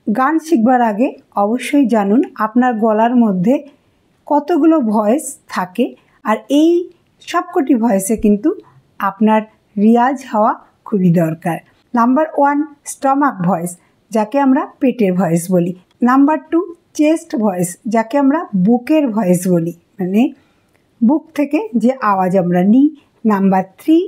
গান শিখবার আগে অবশ্যই জানুন আপনার গলার মধ্যে কতগুলো ভয়েস থাকে, আর এই সবকটি ভয়েসে কিন্তু আপনার রিয়াজ হওয়া খুবই দরকার। নাম্বার 1 স্টমাক ভয়েস, যাকে আমরা পেটের ভয়েস বলি। নাম্বার 2 চেস্ট ভয়েস, যাকে আমরা বুকের ভয়েস বলি, মানে বুক থেকে যে আওয়াজ আমরা নিই। নাম্বার 3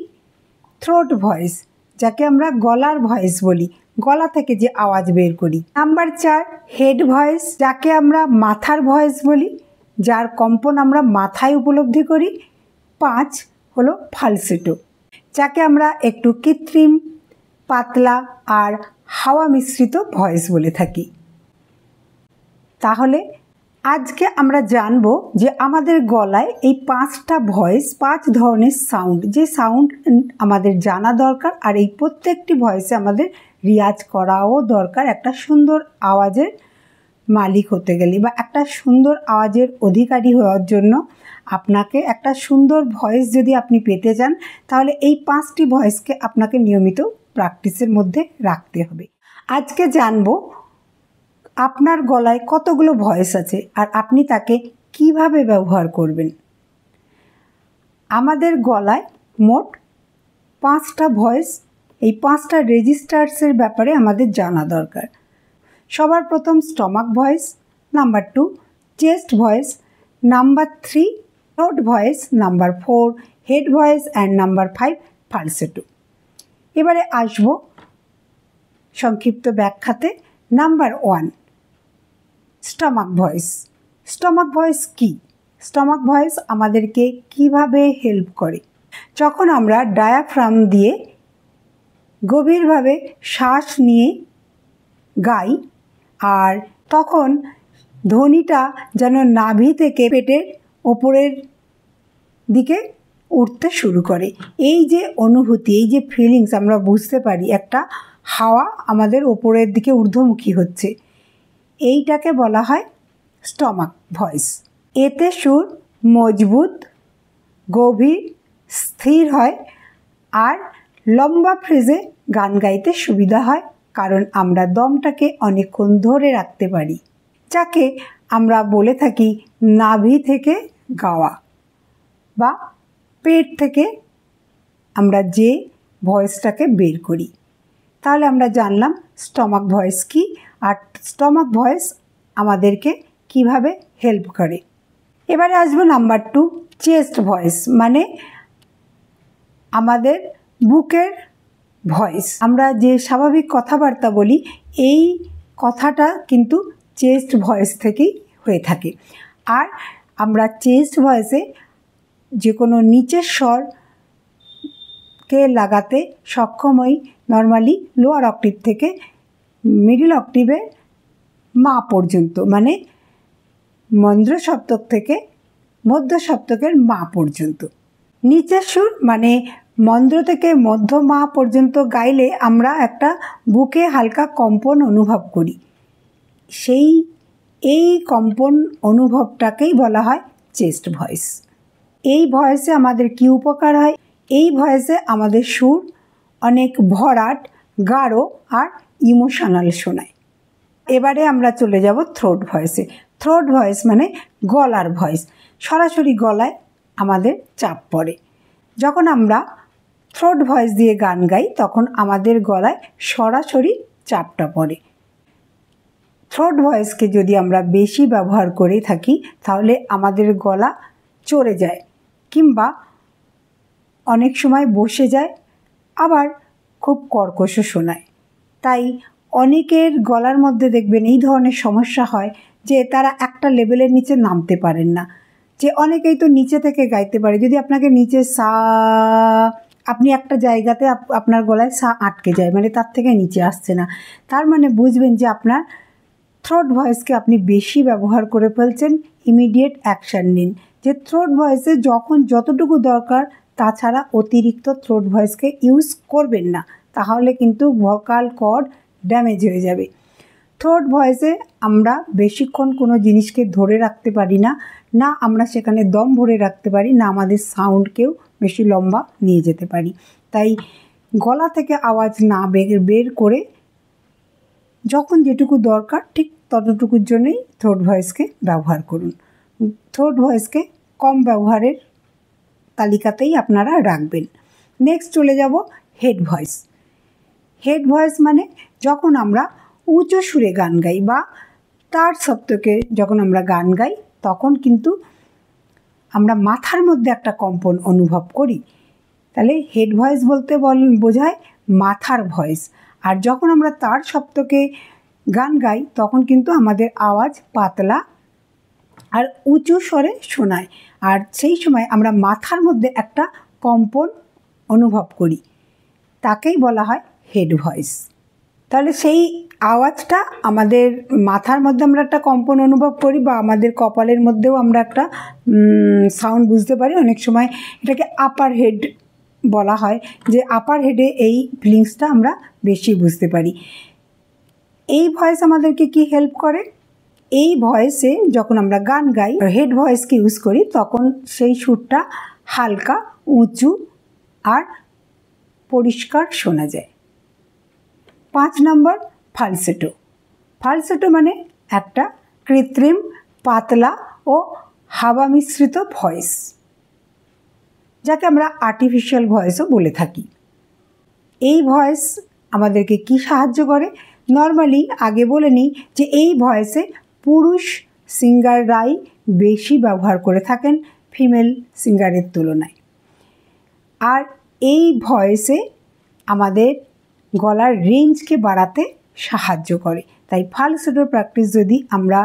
থ্রোট ভয়েস, যাকে আমরা গলার ভয়েস বলি, গলা থেকে যে আওয়াজ বের করি। নাম্বার 4 হেড ভয়েস, যাকে আমরা মাথার ভয়েস বলি, যার কম্পন আমরা মাথায় উপলব্ধি করি। 5 হলো ফালসেটো, যাকে আমরা একটু কৃত্রিম, পাতলা আর হাওয়া মিশ্রিত ভয়েস বলে থাকি। তাহলে আজকে আমরা জানবো যে আমাদের গলায় এই 5টা ভয়েস, 5 ধরনের সাউন্ড, যে সাউন্ড আমাদের জানা দরকার, আর এই প্রত্যেকটি ভয়েসে আমাদের রিয়াজ করাও দরকার একটা সুন্দর আওয়াজের মালিক হতে গেলে, বা একটা সুন্দর আওয়াজের অধিকারী হওয়ার জন্য আপনাকে একটা সুন্দর ভয়েস যদি আপনি পেতে চান, তাহলে এই 5টি ভয়েসকে আপনাকে নিয়মিত প্র্যাকটিসের মধ্যে রাখতে হবে। আজকে জানবো আপনার গলায় কতগুলো ভয়েস আছে আর আপনি তাকে কিভাবে ব্যবহার করবেন। আমাদের গলায় মোট 5টা ভয়েস, এই 5টা রেজিস্টার্সের ব্যাপারে আমাদের জানা দরকার। সবার প্রথম stomach voice, number 2 chest voice, number 3 throat voice, number 4 head voice and number 5 falsetto. এবারে আসবো সংক্ষিপ্ত ব্যাখ্যাতে। Number 1 stomach voice. Stomach voice কি? স্টমাক ভয়েস আমাদেরকে কিভাবে হেল্প করে? যখন আমরা ডায়াফ্রাম দিয়ে গভীরভাবে শ্বাস নিয়ে গাই, আর তখন ধ্বনিটা যেন নাভি থেকে পেটের ওপরের দিকে উঠতে শুরু করে। এই যে অনুভূতি, এই যে ফিলিংস আমরা বুঝতে পারি, একটা হাওয়া আমাদের ওপরের দিকে ঊর্ধ্বমুখী হচ্ছে, এইটাকে বলা হয় স্টমাক ভয়েস। এতে সুর মজবুত, গভীর, স্থির হয়, আর লম্বা ফ্রেজে গান গাইতে সুবিধা হয়, কারণ আমরা দমটাকে অনেকক্ষণ ধরে রাখতে পারি, যাকে আমরা বলে থাকি নাভি থেকে গাওয়া, বা পেট থেকে আমরা যে ভয়েসটাকে বের করি। তাহলে আমরা জানলাম স্টমাক ভয়েস কি, আর স্টমাক ভয়েস আমাদেরকে কিভাবে হেল্প করে। এবারে আসবো নাম্বার 2 চেস্ট ভয়েস, মানে আমাদের বুকের ভয়েস। আমরা যে স্বাভাবিক কথাবার্তা বলি, এই কথাটা কিন্তু চেস্ট ভয়েস থেকেই হয়ে থাকে। আর আমরা চেস্ট ভয়েসে যে কোনো নিচের স্বরকে লাগাতে সক্ষম হই, নর্মালি লোয়ার অক্টিভ থেকে মিডল অক্টিভে মা পর্যন্ত, মানে মন্দ্র সপ্তক থেকে মধ্য সপ্তকের মা পর্যন্ত। নিচের সুর মানে মন্দ্র থেকে মধ্য মা পর্যন্ত গাইলে আমরা একটা বুকে হালকা কম্পন অনুভব করি, এই কম্পন অনুভবটাকেই বলা হয় চেস্ট ভয়েস। এই ভয়েসে আমাদের কি উপকার হয়? এই ভয়েসে আমাদের সুর অনেক ভরাট, গাঢ় আর ইমোশনাল শোনায়। এবারে আমরা চলে যাব থ্রোট ভয়েসে। থ্রোট ভয়েস মানে গলার ভয়েস। সরাসরি গলায় আমাদের চাপ পড়ে। যখন আমরা থ্রোট ভয়েস দিয়ে গান গাই, তখন আমাদের গলায় সরাসরি চাপটা পড়ে। থ্রোট ভয়েসকে যদি আমরা বেশি ব্যবহার করে থাকি, তাহলে আমাদের গলা চড়ে যায়, কিংবা অনেক সময় বসে যায়, আবার খুব কর্কশ শোনায়। তাই অনেকের গলার মধ্যে দেখবেন এই ধরনের সমস্যা হয় যে তারা একটা লেভেলের নিচে নামতে পারেন না। যে অনেকেই তো নিচে থেকে গাইতে পারে, যদি আপনাকে নিচে সা, আপনি একটা জায়গাতে আপনার গলায় সা আটকে যায়, মানে তার থেকে নিচে আসছে না, তার মানে বুঝবেন যে আপনার থ্রোট ভয়েসকে আপনি বেশি ব্যবহার করে ফেলছেন। ইমিডিয়েট অ্যাকশান নিন, যে থ্রোট ভয়েসে যখন যতটুকু দরকার, তাছাড়া অতিরিক্ত থ্রোট ভয়েসকে ইউজ করবেন না, তাহলে কিন্তু ভোকাল কর্ড ড্যামেজ হয়ে যাবে। থ্রোট ভয়েসে আমরা বেশিক্ষণ কোনো জিনিসকে ধরে রাখতে পারি না, না আমরা সেখানে দম ভরে রাখতে পারি, না আমাদের সাউন্ডকেও বেশি লম্বা নিয়ে যেতে পারি। তাই গলা থেকে আওয়াজ না বের করে যখন যেটুকু দরকার ঠিক ততটুকুর জন্যই থ্রোট ভয়েসকে ব্যবহার করুন। থ্রোট ভয়েসকে কম ব্যবহারের তালিকাতেই আপনারা রাখবেন। নেক্সট চলে যাব হেড ভয়েস। হেড ভয়েস মানে যখন আমরা উঁচু সুরে গান গাই বা তার সপ্তকে যখন আমরা গান গাই তখন কিন্তু আমরা মাথার মধ্যে একটা কম্পন অনুভব করি। তাহলে হেড ভয়েস বলতে বোঝায় মাথার ভয়েস। আর যখন আমরা তার সপ্তকে গান গাই তখন কিন্তু আমাদের আওয়াজ পাতলা আর উঁচু স্বরে শোনায়, আর সেই সময় আমরা মাথার মধ্যে একটা কম্পন অনুভব করি, তাকেই বলা হয় হেড ভয়েস। তাহলে সেই আওয়াজটা আমাদের মাথার মধ্যে আমরা একটা কম্পন অনুভব করি বা আমাদের কপালের মধ্যেও আমরা একটা সাউন্ড বুঝতে পারি। অনেক সময় এটাকে আপার হেড বলা হয়, যে আপার হেডে এই ফিলিংসটা আমরা বেশি বুঝতে পারি। এই ভয়েস আমাদেরকে কি হেল্প করে? এই ভয়েসে যখন আমরা গান গাই হেড ভয়েসকে ইউজ করি তখন সেই সুরটা হালকা উঁচু আর পরিষ্কার শোনা যায়। 5 নম্বর ফালসেটো। ফালসেটো মানে একটা কৃত্রিম পাতলা ও হাওয়া মিশ্রিত ভয়েস, যাকে আমরা আর্টিফিশিয়াল ভয়েসও বলে থাকি। এই ভয়েস আমাদেরকে কি সাহায্য করে? নর্মালি আগে বলে নিই যে এই ভয়েসে পুরুষ সিঙ্গাররাই বেশি ব্যবহার করে থাকেন ফিমেল সিঙ্গারের তুলনায়। আর এই ভয়েসে আমাদের গলার রেঞ্জকে বাড়াতে সাহায্য করে। তাই ফালসেটোর প্র্যাকটিস যদি আমরা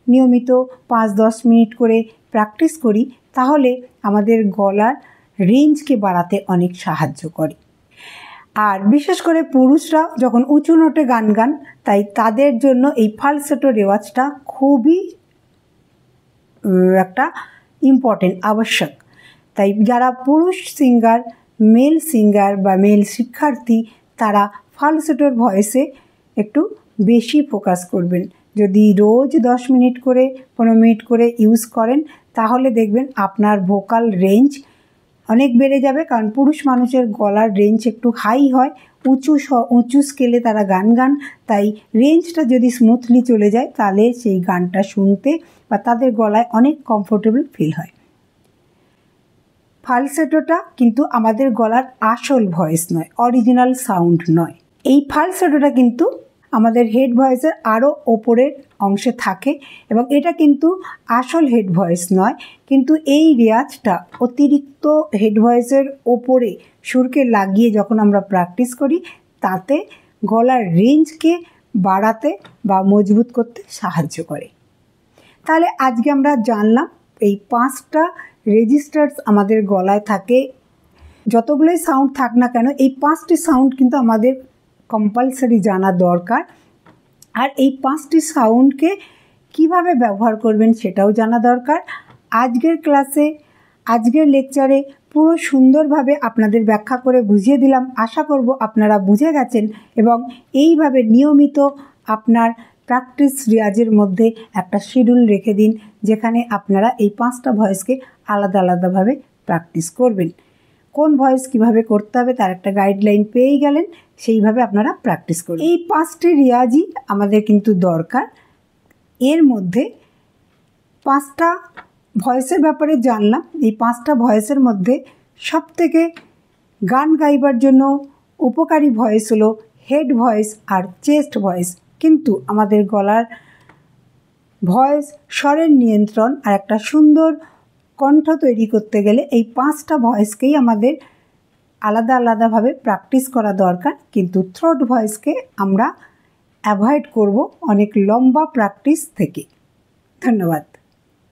নিয়মিত 5-10 মিনিট করে প্র্যাকটিস করি তাহলে আমাদের গলার রেঞ্জকে বাড়াতে অনেক সাহায্য করে। আর বিশেষ করে পুরুষরা যখন উঁচু নোটে গান গান, তাই তাদের জন্য এই ফালসেটো রেওয়াজটা খুবই একটা ইম্পর্টেন্ট, আবশ্যক। তাই যারা পুরুষ সিঙ্গার, মেল সিঙ্গার বা মেল শিক্ষার্থী তারা ফালসেটোর ভয়েসে একটু বেশি ফোকাস করবেন। যদি রোজ 10 মিনিট করে 15 মিনিট করে ইউজ করেন তাহলে দেখবেন আপনার ভোকাল রেঞ্জ অনেক বেড়ে যাবে। কারণ পুরুষ মানুষের গলার রেঞ্জ একটু হাই হয়, উঁচু স্কেলে তারা গান গান, তাই রেঞ্জটা যদি স্মুথলি চলে যায় তাহলে সেই গানটা শুনতে বা তাদের গলায় অনেক কমফোর্টেবল ফিল হয়। ফালসেটোটা কিন্তু আমাদের গলার আসল ভয়েস নয়, অরিজিনাল সাউন্ড নয়। এই ফালসেটোটা কিন্তু আমাদের হেড ভয়েসের আরও ওপরের অংশে থাকে এবং এটা কিন্তু আসল হেড ভয়েস নয়। কিন্তু এই রেওয়াজটা অতিরিক্ত হেড ভয়েসের ওপরে সুরকে লাগিয়ে যখন আমরা প্র্যাকটিস করি তাতে গলার রেঞ্জকে বাড়াতে বা মজবুত করতে সাহায্য করে। তাহলে আজকে আমরা জানলাম এই 5টা রেজিস্টার্স আমাদের গলায় থাকে। যতগুলোই সাউন্ড থাক না কেন এই 5টি সাউন্ড কিন্তু আমাদের কম্পালসারি জানা দরকার। আর এই 5টি সাউন্ডকে কিভাবে ব্যবহার করবেন সেটাও জানা দরকার। আজকের ক্লাসে, আজকের লেকচারে পুরো সুন্দরভাবে আপনাদের ব্যাখ্যা করে বুঝিয়ে দিলাম। আশা করব আপনারা বুঝে গেছেন এবং এইভাবে নিয়মিত আপনার প্র্যাকটিস রেওয়াজের মধ্যে একটা শিডিউল রেখে দিন যেখানে আপনারা এই 5টা ভয়েসকে আলাদা আলাদাভাবে প্র্যাকটিস করবেন। কোন ভয়েস কিভাবে করতে হবে তার একটা গাইডলাইন পেয়েই গেলেন, সেইভাবে আপনারা প্র্যাকটিস করুন। এই 5টি রেওয়াজই আমাদের কিন্তু দরকার। এর মধ্যে 5টা ভয়েসের ব্যাপারে জানলাম। এই 5টা ভয়েসের মধ্যে সবথেকে গান গাইবার জন্য উপকারী ভয়েস হলো হেড ভয়েস আর চেস্ট ভয়েস। কিন্তু আমাদের গলার ভয়েস, স্বরের নিয়ন্ত্রণ আর একটা সুন্দর কণ্ঠ তৈরি করতে গেলে এই 5টা ভয়েসকেই আমাদের আলাদা আলাদাভাবে প্র্যাকটিস করা দরকার। কিন্তু থ্রোট ভয়েসকে আমরা অ্যাভয়েড করব অনেক লম্বা প্র্যাকটিস থেকে। ধন্যবাদ।